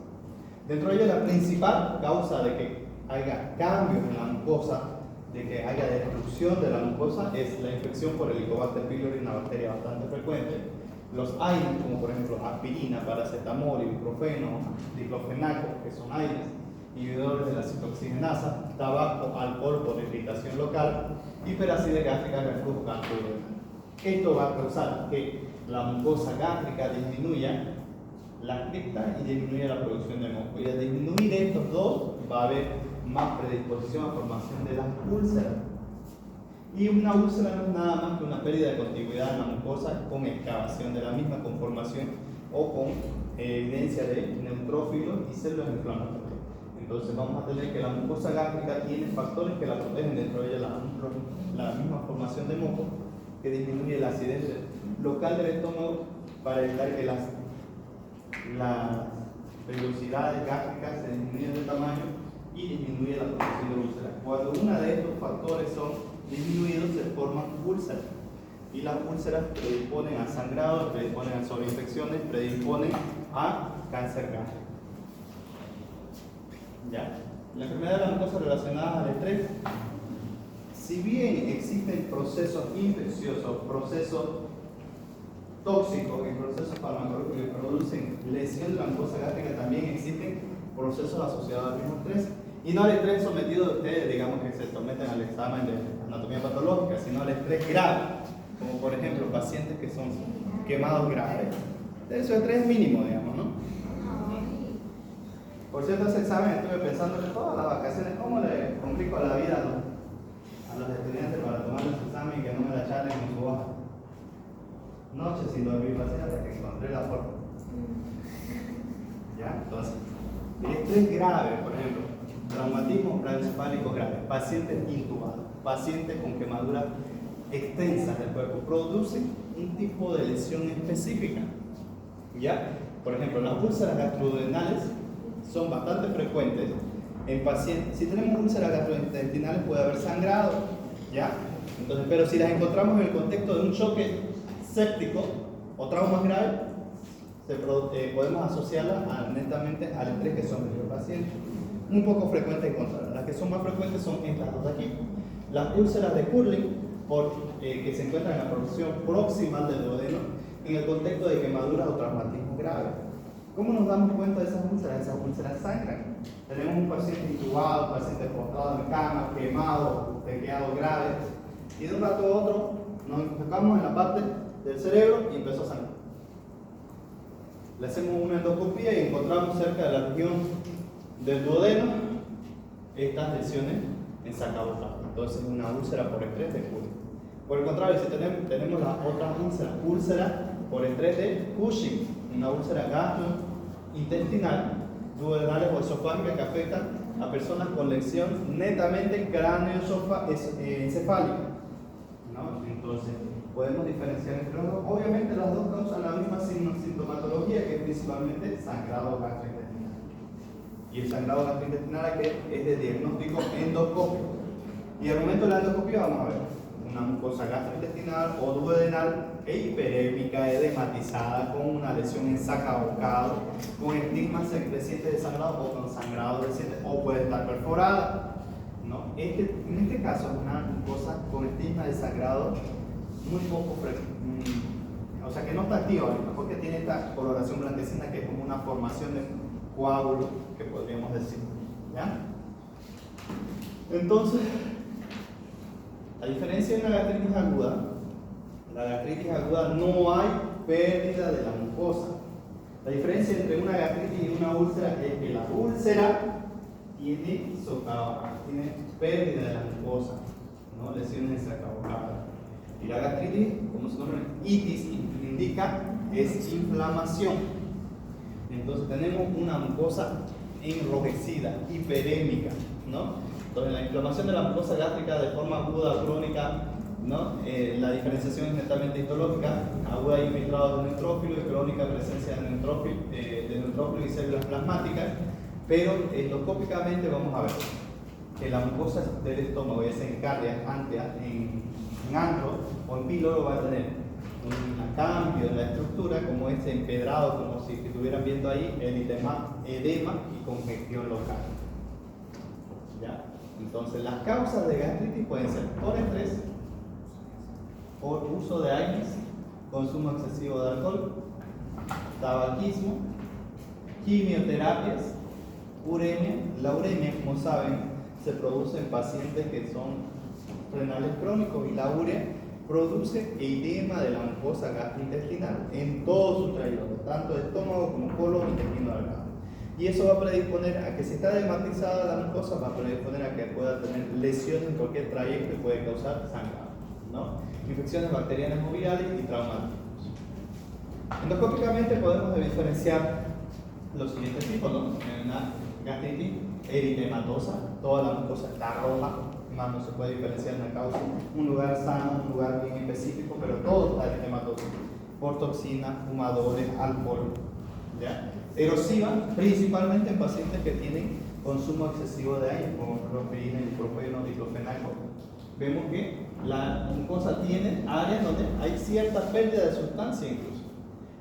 Dentro de ellas, la principal causa de que haya cambios en la mucosa, de que haya destrucción de la mucosa, es la infección por Helicobacter pylori, una bacteria bastante frecuente. Los AINES, como por ejemplo aspirina, paracetamol, ibuprofeno, diclofenaco, que son AINES, inhibidores de la citoxigenasa, tabaco, alcohol por irritación local, hiperacidez gástrica, reflujo gastrointestinal. Esto va a causar que la mucosa gástrica disminuya la cripta y disminuya la producción de moco. Y al disminuir estos dos, va a haber más predisposición a formación de las úlceras. Y una úlcera no es nada más que una pérdida de contigüidad en la mucosa con excavación de la misma, con formación o con evidencia de neutrófilos y células inflamatorias. Entonces vamos a tener que la mucosa gástrica tiene factores que la protegen, dentro de ella la misma formación de moco, que disminuye la acidez local del estómago para evitar que las velocidades gástricas se disminuyen de tamaño y disminuye la producción de úlceras. Cuando uno de estos factores son disminuidos, se forman úlceras, y las úlceras predisponen a sangrado, predisponen a sobreinfecciones, predisponen a cáncer gástrico. ¿Ya? La enfermedad de la mucosa relacionada al estrés, si bien existen procesos infecciosos, procesos tóxicos y procesos farmacológicos que producen lesión de la mucosa gástrica, también existen procesos asociados al mismo estrés. Y no al estrés sometido de ustedes, digamos que se someten al examen de anatomía patológica, sino al estrés grave, como por ejemplo pacientes que son quemados graves. Eso es estrés mínimo, digamos, ¿no? Por cierto, ese examen estuve pensando en todas las vacaciones, ¿cómo le complico la vida a los estudiantes para tomar ese examen y que no me la charlen en su hoja? Noches sin dormir, hasta que encontré la forma. ¿Ya? Entonces, el estrés grave, por ejemplo, traumatismo craneoencefálico grave, pacientes intubados, pacientes con quemaduras extensas del cuerpo, producen un tipo de lesión específica. ¿Ya? Por ejemplo, las úlceras gastroduodenales son bastante frecuentes En pacientes, si tenemos úlceras gastrointestinales puede haber sangrado, ¿ya? Entonces, pero si las encontramos en el contexto de un choque séptico o traumas graves, podemos asociarlas netamente al estrés que sometió el paciente. Un poco frecuente encontrarlas. Las que son más frecuentes son estas dos de aquí. Las úlceras de Curling, que se encuentran en la porción proximal del duodeno, en el contexto de quemaduras o traumatismo grave. ¿Cómo nos damos cuenta de esas úlceras? Esas úlceras sangran. Tenemos un paciente intubado, un paciente postrado en cama, quemado, pequeado grave, y de un rato a otro nos enfocamos en la parte del cerebro y empezó a sangrar. Le hacemos una endoscopía y encontramos cerca de la región del duodeno estas lesiones en sacabotaje. Entonces, una úlcera por estrés de Cushing. Por el contrario, si tenemos la otra úlcera por estrés de Cushing, una úlcera gastrointestinal, duodenales o esofágicas que afectan a personas con lesión netamente cráneoencefálica, ¿no? Entonces, podemos diferenciar entre los dos. Obviamente, las dos causan la misma sintomatología, que es principalmente sangrado gastrointestinal. Y el sangrado gastrointestinal que es de diagnóstico endoscópico. Y al momento de la endoscopia vamos a ver una mucosa gastrointestinal o duodenal e hiperémica, edematizada, con una lesión en sacabocado, con estigmas recientes de sangrado o con sangrado reciente, o puede estar perforada, ¿no? En este caso es una mucosa con estigma de sangrado muy poco frecuente, o sea que no está activa ahorita, porque tiene esta coloración blanquecina que es como una formación de coágulo, que podríamos decir, ¿ya? Entonces, a diferencia de una gastritis aguda, la gastritis aguda no hay pérdida de la mucosa. La diferencia entre una gastritis y una úlcera es que la úlcera tiene pérdida de la mucosa, ¿no? Lesiones en sacabocado. Y la gastritis, como su nombre itis indica, es inflamación. Entonces tenemos una mucosa enrojecida, hiperémica, ¿no? Entonces, la inflamación de la mucosa gástrica de forma aguda o crónica, ¿no? La diferenciación es netamente histológica, aguda infiltrado de neutrófilo y crónica presencia de neutrófilo y células plasmáticas, pero endoscópicamente vamos a ver que la mucosa del estómago, ya sea en cardia, en antro o en píloro, va a tener un cambio en la estructura, como este empedrado, como si estuvieran viendo ahí el edema y congestión local. ¿Ya? Entonces, las causas de gastritis pueden ser por estrés, por uso de AINES, consumo excesivo de alcohol, tabaquismo, quimioterapias, uremia. La uremia, como saben, se produce en pacientes que son renales crónicos, y la urea produce edema de la mucosa gastrointestinal en todo su trayecto, tanto de estómago como colon, intestino delgado. Y eso va a predisponer a que, si está edematizada la mucosa, va a predisponer a que pueda tener lesiones en cualquier trayecto y puede causar sangrado, ¿no? Infecciones bacterianas o virales y traumáticos. Endoscópicamente podemos diferenciar los siguientes tipos, ¿no? En una gastritis eritematosa, toda la mucosa está roja, más no se puede diferenciar una causa, un lugar sano, un lugar bien específico, pero todo está eritematoso, por toxinas, fumadores, alcohol, ¿ya? Erosiva, principalmente en pacientes que tienen consumo excesivo de aire, como clorofila, ibuprofeno, diclofenaco. Vemos que la mucosa tiene áreas donde hay cierta pérdida de sustancia, incluso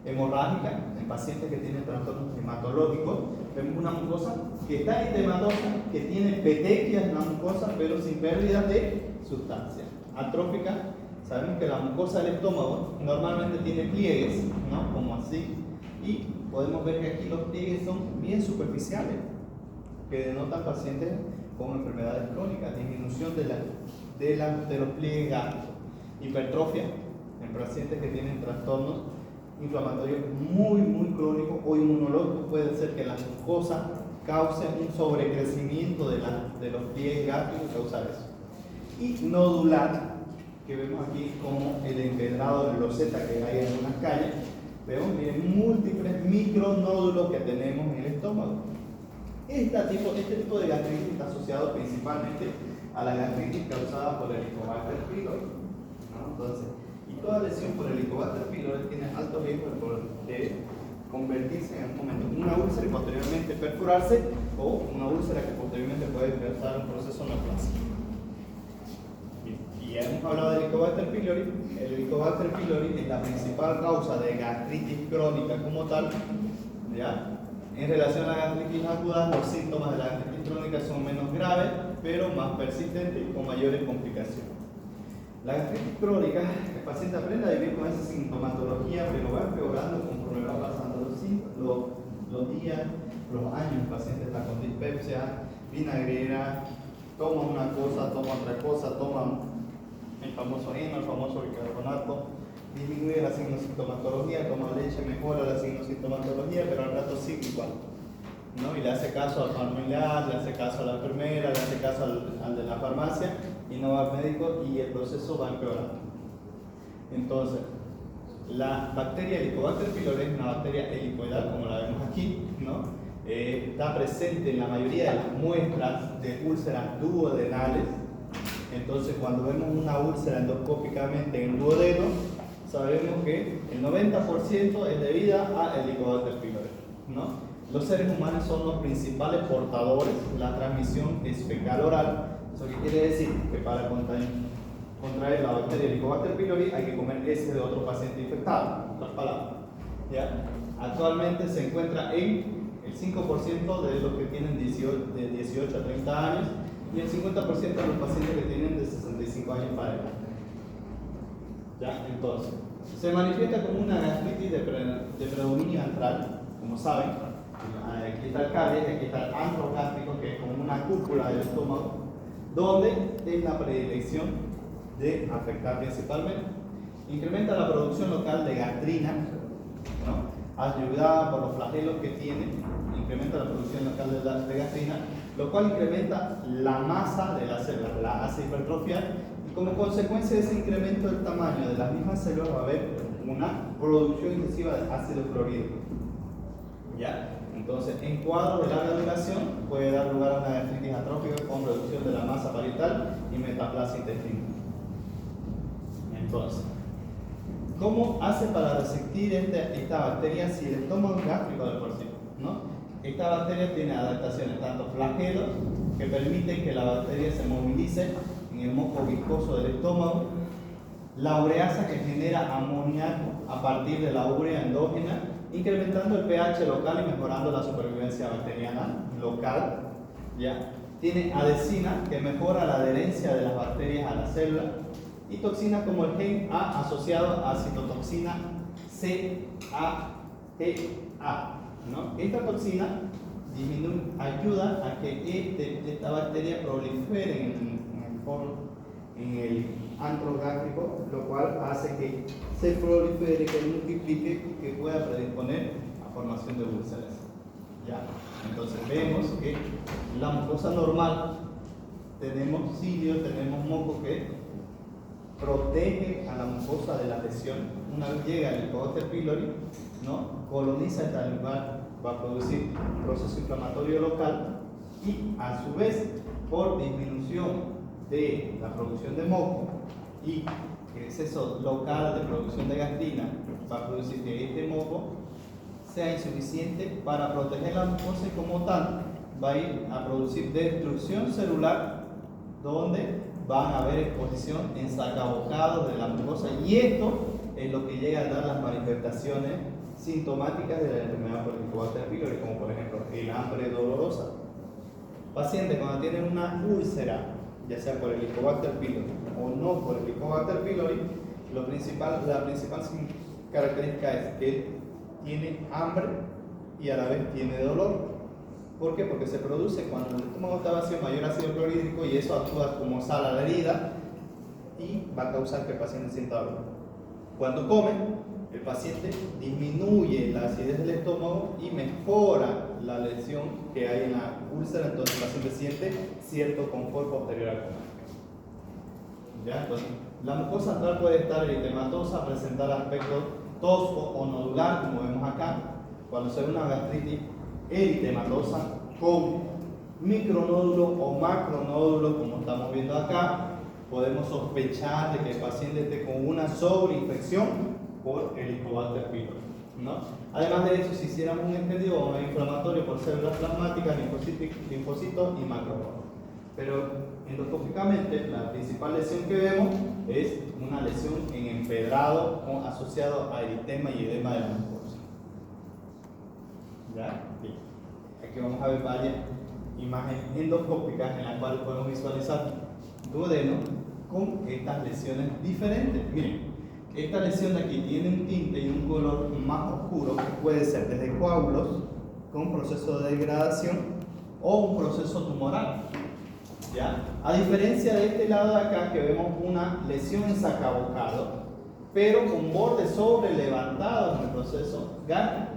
hemorrágica, en pacientes que tienen trastornos hematológicos. Vemos una mucosa que está eritematosa, que tiene petequias en la mucosa, pero sin pérdida de sustancia. Atrófica, sabemos que la mucosa del estómago normalmente tiene pliegues, ¿no? Como así, y podemos ver que aquí los pliegues son bien superficiales, que denotan pacientes con enfermedades crónicas, disminución de los pliegues gástricos, hipertrofia en pacientes que tienen trastornos inflamatorios muy crónicos o inmunológicos. Puede ser que la mucosa cause un sobrecrecimiento de los pliegues gástricos y causar eso. Y nodular, que vemos aquí como el empedrado de loseta que hay en algunas calles. Vemos, miren, múltiples micronódulos que tenemos en el estómago. Este tipo de gastritis está asociado principalmente a la gastritis causada por el Helicobacter pylori, ¿no? Entonces, y toda lesión por el Helicobacter pylori tiene alto riesgo de convertirse en un momento en una úlcera y posteriormente perforarse, o una úlcera que posteriormente puede causar un proceso neoplásico. Y ya hemos hablado del Helicobacter pylori. El Helicobacter pylori es la principal causa de gastritis crónica como tal, ¿ya? En relación a la gastritis aguda, los síntomas de la gastritis crónica son menos graves, pero más persistentes y con mayores complicaciones. La gastritis crónica, el paciente aprende a vivir con esa sintomatología, pero va empeorando conforme va pasando los días, los años. El paciente está con dispepsia, vinagrera, toma una cosa, toma otra cosa, toma el famoso heno, el famoso bicarbonato, disminuye la sintomatología, toma leche, mejora la sintomatología, pero al rato sigue igual, ¿no? Y le hace caso al familiar, le hace caso a la enfermera, le hace caso al de la farmacia y no va al médico, y el proceso va empeorando. Entonces, la bacteria Helicobacter pylori es una bacteria helicoidal, como la vemos aquí, ¿no? Está presente en la mayoría de las muestras de úlceras duodenales. Entonces, cuando vemos una úlcera endoscópicamente en el duodeno, sabemos que el 90% es debida a Helicobacter pylori, ¿no? Los seres humanos son los principales portadores, la transmisión es fecal-oral. ¿Eso qué quiere decir? Que para contraer la bacteria Helicobacter pylori hay que comer heces de otro paciente infectado, en otras palabras, ¿ya? Actualmente se encuentra en el 5% de los que tienen de 18 a 30 años y el 50% de los pacientes que tienen de 65 años para adelante. ¿Ya? Entonces, se manifiesta como una gastritis de predominio antral, como saben. Aquí está el caries, aquí está el antro gástrico, que es como una cúpula del estómago, donde es la predilección de afectar principalmente. Incrementa la producción local de gastrina, ¿no? Ayudada por los flagelos que tiene, incrementa la producción local de gastrina, lo cual incrementa la masa de la célula, la hace hipertrofiar, y como consecuencia de ese incremento del tamaño de las mismas células va a haber una producción excesiva de ácido clorhídrico. ¿Ya? Entonces, en cuadros de larga duración puede dar lugar a una gastritis atrófica con reducción de la masa parietal y metaplasia intestinal. Entonces, ¿cómo hace para resistir esta bacteria si el estómago es gástrico de por sí, ¿no? Esta bacteria tiene adaptaciones, tanto flagelos, que permiten que la bacteria se movilice en el moco viscoso del estómago, la ureasa, que genera amoníaco a partir de la urea endógena, incrementando el pH local y mejorando la supervivencia bacteriana local, ¿ya? Tiene adhesina, que mejora la adherencia de las bacterias a la célula, y toxinas como el gen A asociado a citotoxina CATA, ¿no? Esta toxina ayuda a que esta bacteria prolifere en el antro gástrico, lo cual hace que se prolifere, que multiplique y que pueda predisponer a formación de úlceras. ¿Ya? Entonces vemos que la mucosa normal, tenemos cilios, tenemos moco que protege a la mucosa de la lesión. Una vez llega el Helicobacter pylori, ¿no? Coloniza este lugar, va a producir un proceso inflamatorio local, y a su vez, por disminución de la producción de moco y el exceso local de producción de gastrina, va a producir que este moco sea insuficiente para proteger la mucosa, y como tal va a ir a producir destrucción celular, donde van a haber exposición en sacabocados de la mucosa, y esto es lo que llega a dar las manifestaciones sintomáticas de la enfermedad por Helicobacter pylori, como por ejemplo el hambre dolorosa. Pacientes cuando tienen una úlcera, ya sea por el Helicobacter pylori o no por el Helicobacter pylori, la principal característica es que tiene hambre y a la vez tiene dolor. ¿Por qué? Porque se produce cuando el estómago está vacío mayor ácido clorhídrico, y eso actúa como sal a la herida y va a causar que el paciente sienta dolor. Cuando come, el paciente disminuye la acidez del estómago y mejora la lesión que hay en la úlcera, entonces el paciente siente cierto confort posterior al comer. ¿Ya? Entonces, la mucosa antral puede estar eritematosa, presentar aspecto tosco o nodular, como vemos acá, cuando se ve una gastritis eritematosa con micronódulos o macronódulos, como estamos viendo acá, podemos sospechar de que el paciente esté con una sobreinfección por Helicobacter pylori, ¿no? Además de eso, si hiciéramos un extendido inflamatorio por células plasmáticas, linfocitos y macrófagos. Pero endoscópicamente, la principal lesión que vemos es una lesión en empedrado asociado a eritema y edema de la mucosa. ¿Ya? Bien. Aquí vamos a ver varias imágenes endoscópicas en las cuales podemos visualizar duodeno con estas lesiones diferentes. Miren, esta lesión de aquí tiene un tinte y un color más oscuro que puede ser desde coágulos con proceso de degradación o un proceso tumoral. ¿Ya? A diferencia de este lado de acá, que vemos una lesión en sacabocado, pero con bordes sobre levantados en el proceso gástrico.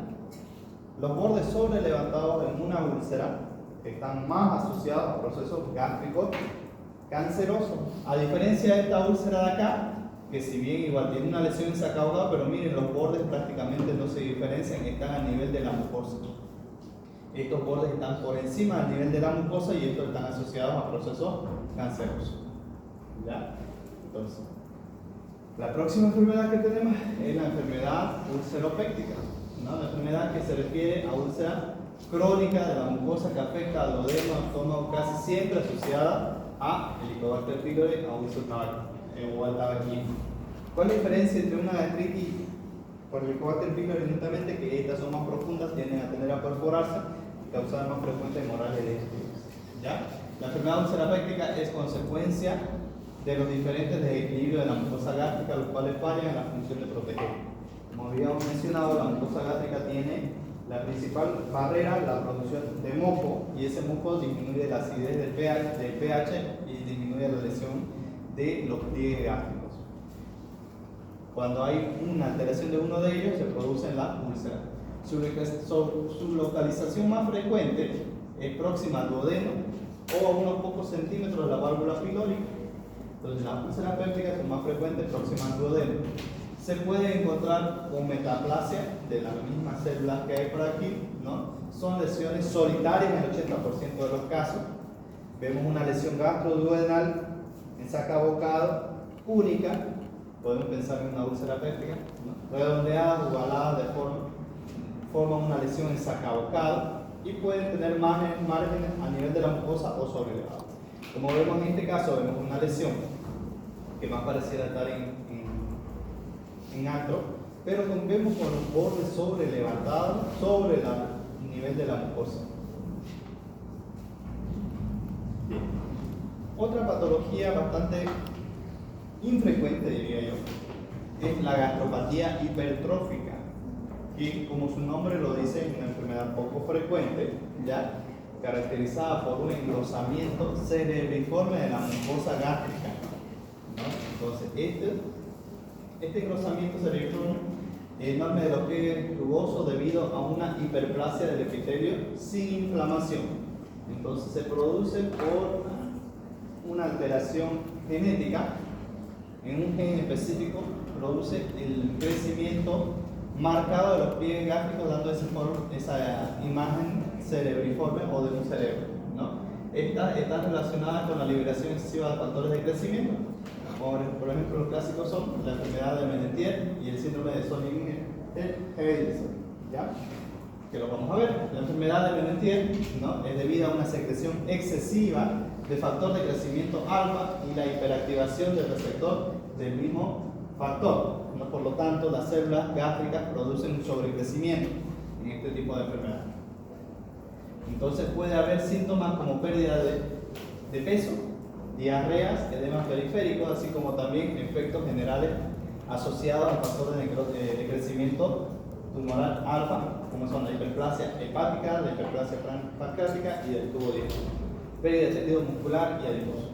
Los bordes sobre levantados en una úlcera están más asociados a procesos gástricos cancerosos. A diferencia de esta úlcera de acá, que si bien igual tiene una lesión en sacabocado, pero miren, los bordes prácticamente no se diferencian, están a nivel de la mucosa. Estos bordes están por encima del nivel de la mucosa y estos están asociados a procesos cancerosos. ¿Ya? Entonces, la próxima enfermedad que tenemos es la enfermedad ulceropéctica, ¿no? La enfermedad que se refiere a úlcera crónica de la mucosa que afecta al duodeno, al estómago, casi siempre asociada a Helicobacter pylori o al tabaquismo. ¿Cuál es la diferencia entre una gastritis por Helicobacter pylori? Justamente que estas son más profundas, tienden a tender a perforarse, causar más frecuentes hemorragias de ¿ya? La enfermedad ulceropéctica es consecuencia de los diferentes desequilibrios de la mucosa gástrica, los cuales fallan en la función de proteger. Como habíamos mencionado, la mucosa gástrica tiene la principal barrera, la producción de moco, y ese moco disminuye la acidez del pH y disminuye la lesión de los pliegues gástricos. Cuando hay una alteración de uno de ellos, se producen las úlceras. Su localización más frecuente es próxima al duodeno o a unos pocos centímetros de la válvula pilórica. Entonces, las úlceras pépticas son más frecuentes próximas al duodeno. Se puede encontrar con metaplasia de las mismas células que hay por aquí, ¿no? Son lesiones solitarias en el 80% de los casos. Vemos una lesión gastroduodenal en sacabocado única, podemos pensar en una úlcera péptica, ¿no? Redondeadas, ovaladas, de forman una lesión en sacabocado y pueden tener márgenes a nivel de la mucosa o sobrelevado. Como vemos en este caso, vemos una lesión que más pareciera estar en alto, pero vemos con los bordes sobre levantados sobre el nivel de la mucosa. Bien. Otra patología bastante infrecuente, diría yo, es la gastropatía hipertrófica, que como su nombre lo dice, es una enfermedad poco frecuente, ya caracterizada por un engrosamiento cerebriforme de la mucosa gástrica, ¿no? Entonces, este engrosamiento cerebriforme es enorme de los pliegues rugosos debido a una hiperplasia del epitelio sin inflamación. Entonces, se produce por una alteración genética en un gen específico, produce el crecimiento marcado de los pliegues gástricos, dando esa imagen cerebriforme o de un cerebro, ¿no? Estas están relacionadas con la liberación excesiva de factores de crecimiento, como por ejemplo los clásicos son la enfermedad de Menentier y el síndrome de Solinger-Hellesser, ¿ya? Que lo vamos a ver. La enfermedad de Menentier, ¿no?, es debida a una secreción excesiva de factor de crecimiento alfa y la hiperactivación del receptor del mismo factor, ¿no? Por lo tanto, las células gástricas producen un sobrecrecimiento en este tipo de enfermedad. Entonces puede haber síntomas como pérdida de peso, diarreas, edemas periféricos, así como también efectos generales asociados a factores de crecimiento tumoral alfa, como son la hiperplasia hepática, la hiperplasia pancreática y del tubo digestivo, pérdida de tejido muscular y adiposo.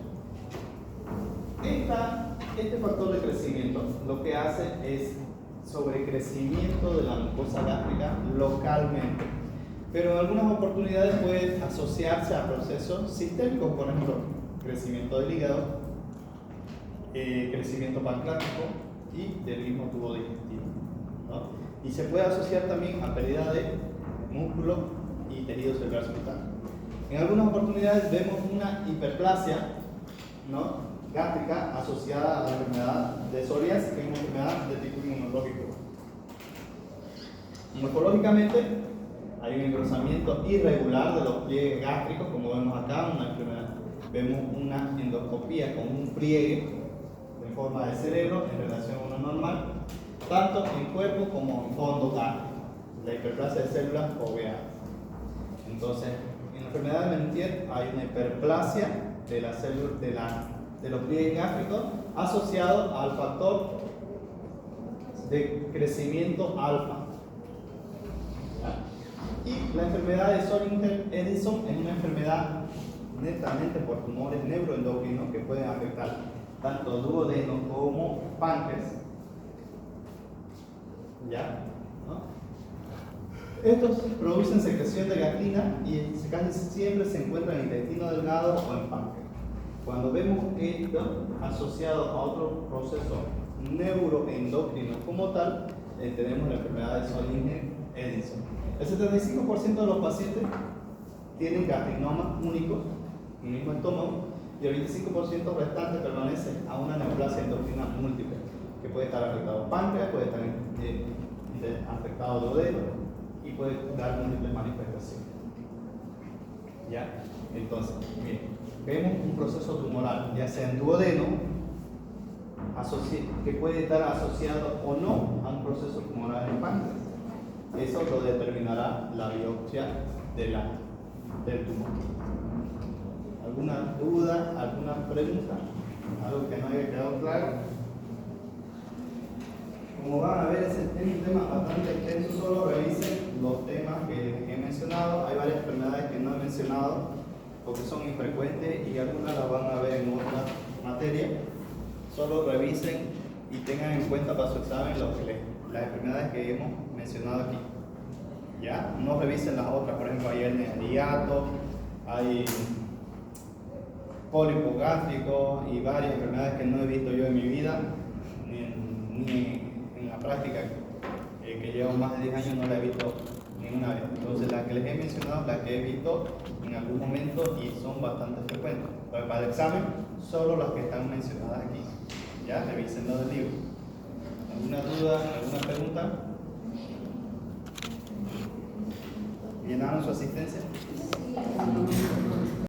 Este factor de crecimiento lo que hace es sobrecrecimiento de la mucosa gástrica localmente, pero en algunas oportunidades puede asociarse a procesos sistémicos, por ejemplo, crecimiento del hígado, crecimiento pancreático y del mismo tubo digestivo, ¿no? Y se puede asociar también a pérdida de músculo y tejido celular subcutáneo. En algunas oportunidades vemos una hiperplasia, ¿no?, gástrica asociada a la enfermedad de psoriasis, que es una enfermedad de tipo inmunológico. Morfológicamente, hay un engrosamiento irregular de los pliegues gástricos, como vemos acá, vemos una endoscopía con un pliegue en forma de cerebro en relación a uno normal, tanto en cuerpo como en fondo gástrico, la hiperplasia de células foveadas. Entonces, en la enfermedad de Mentier hay una hiperplasia de las células de los pliegues gástricos asociado al factor de crecimiento alfa. Y la enfermedad de Zollinger-Ellison es una enfermedad netamente por tumores neuroendocrinos que pueden afectar tanto duodeno como páncreas. ¿Ya? ¿No? Estos producen secreción de gastrina y casi siempre se encuentran en intestino delgado o en páncreas. Cuando vemos esto asociado a otro proceso neuroendocrino como tal, tenemos la enfermedad de Zollinger-Ellison. El 75% de los pacientes tienen gastrinomas únicos en el mismo estómago y el 25% restante permanece a una neoplasia endocrina múltiple, que puede estar afectado páncreas, puede estar afectado duodeno y puede dar múltiples manifestaciones. ¿Ya? Entonces, miren, vemos un proceso tumoral, ya sea en duodeno, que puede estar asociado o no a un proceso tumoral en páncreas. Eso lo determinará la biopsia del tumor. ¿Alguna duda, alguna pregunta? ¿Algo que no haya quedado claro? Como van a ver, es un tema bastante extenso, solo revisen los temas que he mencionado. Hay varias enfermedades que no he mencionado porque son infrecuentes y algunas las van a ver en otra materia. Solo revisen y tengan en cuenta para su examen las enfermedades que hemos mencionado aquí. ¿Ya? No revisen las otras, por ejemplo, hay hernia de hiato, hay pólipo gástrico y varias enfermedades que no he visto yo en mi vida, ni en la práctica que llevo más de 10 años no la he visto ninguna vez. Entonces, las que les he mencionado, las que he visto en algún momento y son bastante frecuentes. Pero para el examen, solo las que están mencionadas aquí. Ya, revisen lo del libro. ¿Alguna duda, alguna pregunta? ¿Llenaron su asistencia?